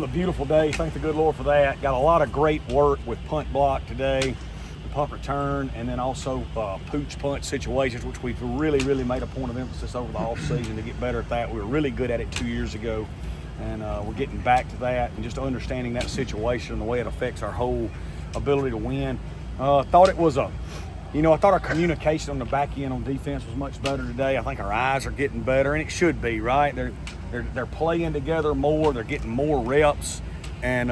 A beautiful day. Thank the good Lord for that. Got a lot of great work with punt block today, punt return, and then also pooch punt situations, which we've really made a point of emphasis over the offseason to get better at that. We were really good at it 2 years ago, and we're getting back to that and just understanding that situation and the way it affects our whole ability to win. I thought our communication on the back end on defense was much better today. I think our eyes are getting better, and it should be, right? They're playing together more. They're getting more reps, and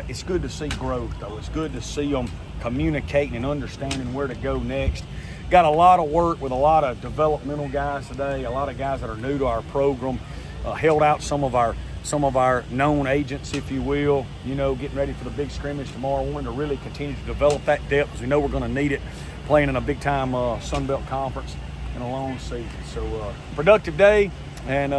it's good to see growth, though. It's good to see them communicating and understanding where to go next. Got a lot of work with a lot of developmental guys today, a lot of guys that are new to our program. Held out some of our known agents, if you will, getting ready for the big scrimmage tomorrow. Wanting to really continue to develop that depth because we know we're going to need it playing in a big-time Sun Belt conference in a long season. So productive day, and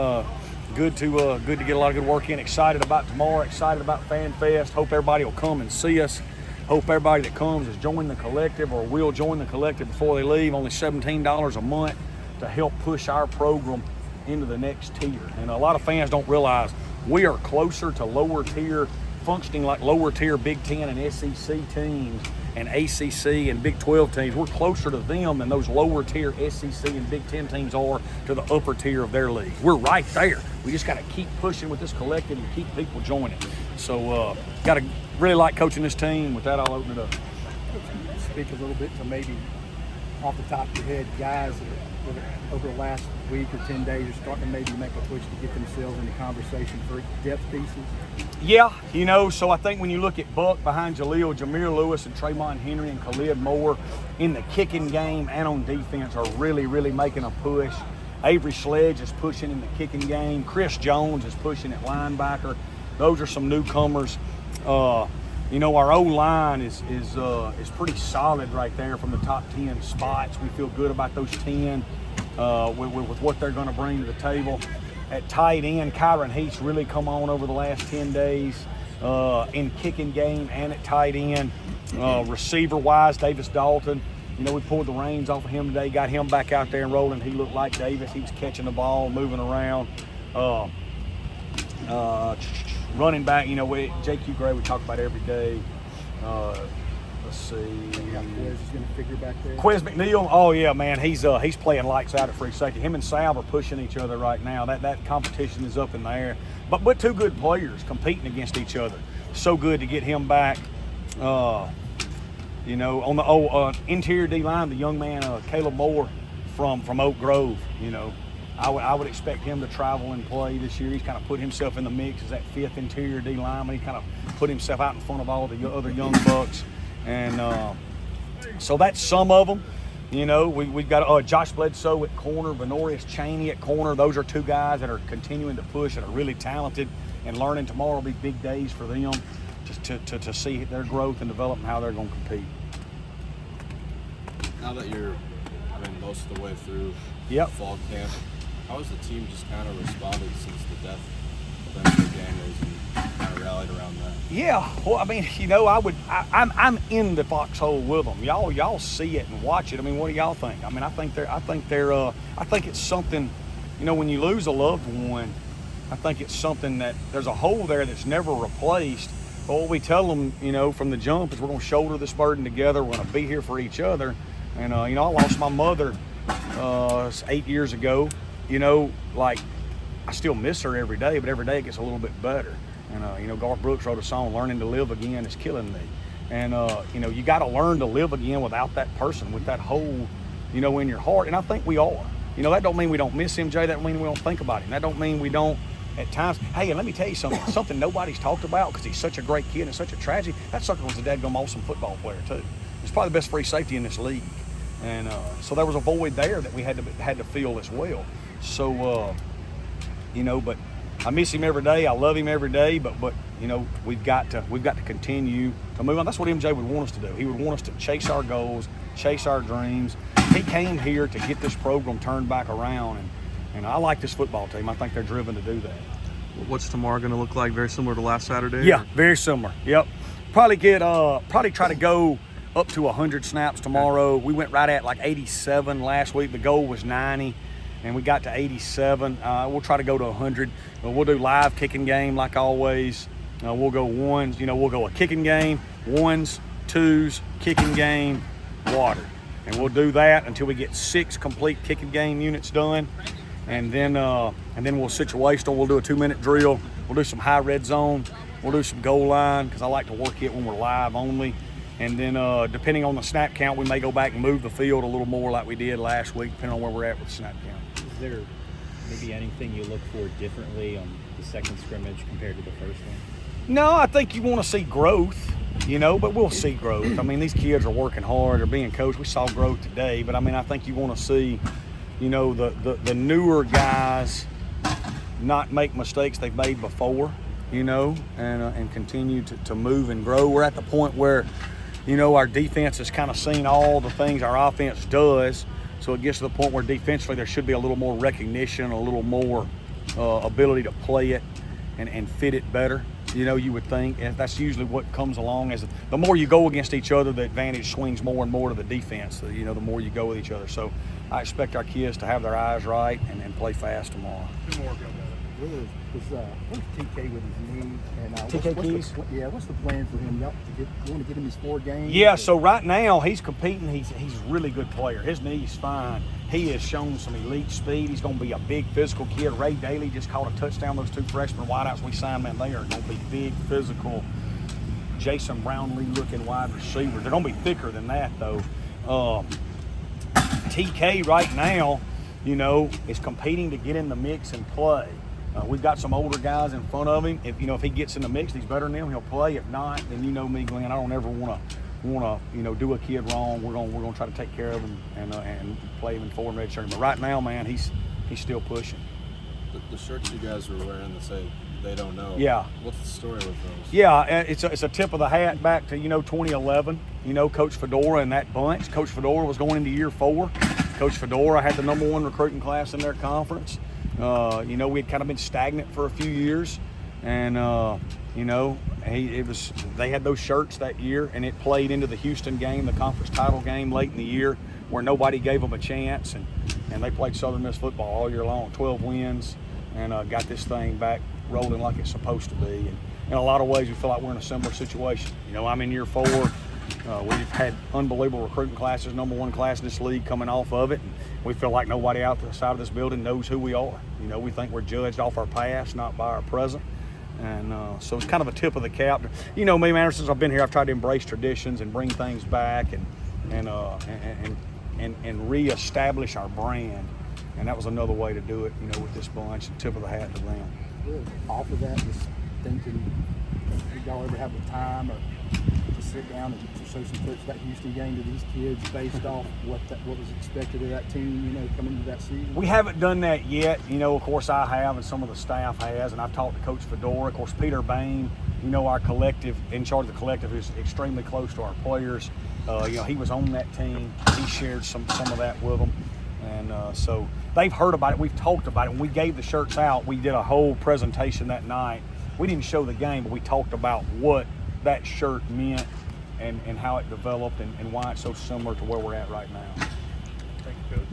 good to get a lot of good work in. Excited about tomorrow, excited about Fan Fest. Hope everybody will come and see us. Hope everybody that comes has joined the collective or will join the collective before they leave. Only $17 a month to help push our program into the next tier. And a lot of fans don't realize we are closer to lower tier, functioning like lower tier Big Ten and SEC teams and ACC and Big 12 teams. We're closer to them than those lower tier SEC and Big Ten teams are to the upper tier of their league. We're right there. We just got to keep pushing with this collective and keep people joining. So got to really like coaching this team. With that, I'll open it up. Speak a little bit to maybe off the top of your head, guys that over the last week or 10 days are starting to maybe make a push to get themselves in the conversation for depth pieces? Yeah, so I think when you look at Buck behind Jaleel, Jameer Lewis and Trayvon Henry and Khalid Moore in the kicking game and on defense are really making a push. Avery Sledge is pushing in the kicking game. Chris Jones is pushing at linebacker. Those are some newcomers. Our O-line is pretty solid right there from the top 10 spots. We feel good about those 10 with what they're going to bring to the table. At tight end, Kyron Heath's really come on over the last 10 days in kicking game and at tight end. Receiver-wise, Davis Dalton, we pulled the reins off of him today, got him back out there and rolling. He looked like Davis. He was catching the ball, moving around. Running back, J.Q. Gray we talk about every day. Let's see. Quez is going to figure back there. Quez McNeil, oh yeah, man, he's playing lights out at free safety. Him and Sal are pushing each other right now. That competition is up in the air. But two good players competing against each other. So good to get him back. On the interior D line, the young man Caleb Moore from Oak Grove. I would expect him to travel and play this year. He's kind of put himself in the mix as that fifth interior D lineman. He kind of put himself out in front of all the other young bucks. And so that's some of them. We've got Josh Bledsoe at corner, Venorius Chaney at corner. Those are two guys that are continuing to push and are really talented, and learning tomorrow will be big days for them just to see their growth and development, how they're going to compete. Now that you're most of the way through fall camp, how has the team just kind of responded since the death of MC Daniels and kind of rallied around that? Yeah, well, I'm in the foxhole with them. Y'all see it and watch it. What do y'all think? I think it's something, when you lose a loved one, I think it's something that there's a hole there that's never replaced. But what we tell them, from the jump is we're going to shoulder this burden together. We're going to be here for each other. And, I lost my mother 8 years ago. I still miss her every day, but every day it gets a little bit better. And, Garth Brooks wrote a song, "Learning to Live Again is Killing Me." And, you got to learn to live again without that person, with that hole, in your heart. And I think we are. That don't mean we don't miss him, Jay. That don't mean we don't think about him. That don't mean we don't at times. Hey, and let me tell you something nobody's talked about because he's such a great kid and such a tragedy. That sucker was a dadgum awesome football player, too. He's probably the best free safety in this league. And so there was a void there that we had to fill as well. So, but I miss him every day. I love him every day. But we've got to continue to move on. That's what MJ would want us to do. He would want us to chase our goals, chase our dreams. He came here to get this program turned back around, and I like this football team. I think they're driven to do that. What's tomorrow going to look like? Very similar to last Saturday? Yeah, very similar. Yep. Probably try to go up to 100 snaps tomorrow. We went right at like 87 last week. The goal was 90, and we got to 87. We'll try to go to 100. But we'll do live kicking game like always. We'll go ones, we'll go a kicking game, ones, twos, kicking game, water. And we'll do that until we get 6 complete kicking game units done. And then we'll situational. We'll do a 2-minute drill. We'll do some high red zone. We'll do some goal line because I like to work it when we're live only. And then depending on the snap count, we may go back and move the field a little more like we did last week, depending on where we're at with the snap count. Is there maybe anything you look for differently on the second scrimmage compared to the first one? No, I think you want to see growth, but we'll see growth. I mean, these kids are working hard. They're being coached. We saw growth today, but I mean, I think you want to see, the newer guys not make mistakes they've made before, and continue to move and grow. We're at the point where, our defense has kind of seen all the things our offense does. So it gets to the point where defensively there should be a little more recognition, a little more ability to play it and fit it better. You would think, and that's usually what comes along as the more you go against each other, the advantage swings more and more to the defense. The more you go with each other. So I expect our kids to have their eyes right and play fast tomorrow. Where's TK with his knee? And TK Keys? What's the plan for him? You want to get him his 4 games? Yeah, so right now he's competing. He's a really good player. His knee's fine. He has shown some elite speed. He's going to be a big physical kid. Ray Daly just caught a touchdown. Those 2 freshman wideouts we signed, man, they are going to be big, physical, Jason Brownlee-looking wide receivers. They're going to be thicker than that, though. TK right now, is competing to get in the mix and play. We've got some older guys in front of him. If he gets in the mix, he's better than them. He'll play. If not, then me, Glenn. I don't ever want to do a kid wrong. We're gonna try to take care of him and play him in 4 and red shirt. But right now, man, he's still pushing. The shirts you guys were wearing that say they don't know. Yeah. What's the story with those? Yeah, it's a tip of the hat back to 2011. Coach Fedora and that bunch. Coach Fedora was going into year 4. Coach Fedora had the #1 recruiting class in their conference. We had kind of been stagnant for a few years, and they had those shirts that year, and it played into the Houston game, the conference title game late in the year, where nobody gave them a chance, and they played Southern Miss football all year long, 12 wins, and got this thing back rolling like it's supposed to be. And in a lot of ways, we feel like we're in a similar situation. I'm in year 4. We've had unbelievable recruiting classes, #1 class in this league coming off of it. And we feel like nobody outside of this building knows who we are. We think we're judged off our past, not by our present. And so it's kind of a tip of the cap. Me, man, since I've been here, I've tried to embrace traditions and bring things back and reestablish our brand. And that was another way to do it, with this bunch, and tip of the hat to them. Good. Off of that, just thinking, did y'all ever have the time or to sit down and to show some clips of that Houston game to these kids based off what was expected of that team, coming into that season? We haven't done that yet. Of course I have, and some of the staff has, and I've talked to Coach Fedora. Of course, Peter Bain, our collective, in charge of the collective, is extremely close to our players. He was on that team. He shared some of that with them. And so they've heard about it. We've talked about it. When we gave the shirts out, we did a whole presentation that night. We didn't show the game, but we talked about what that shirt meant and how it developed and why it's so similar to where we're at right now. Thank you, Coach.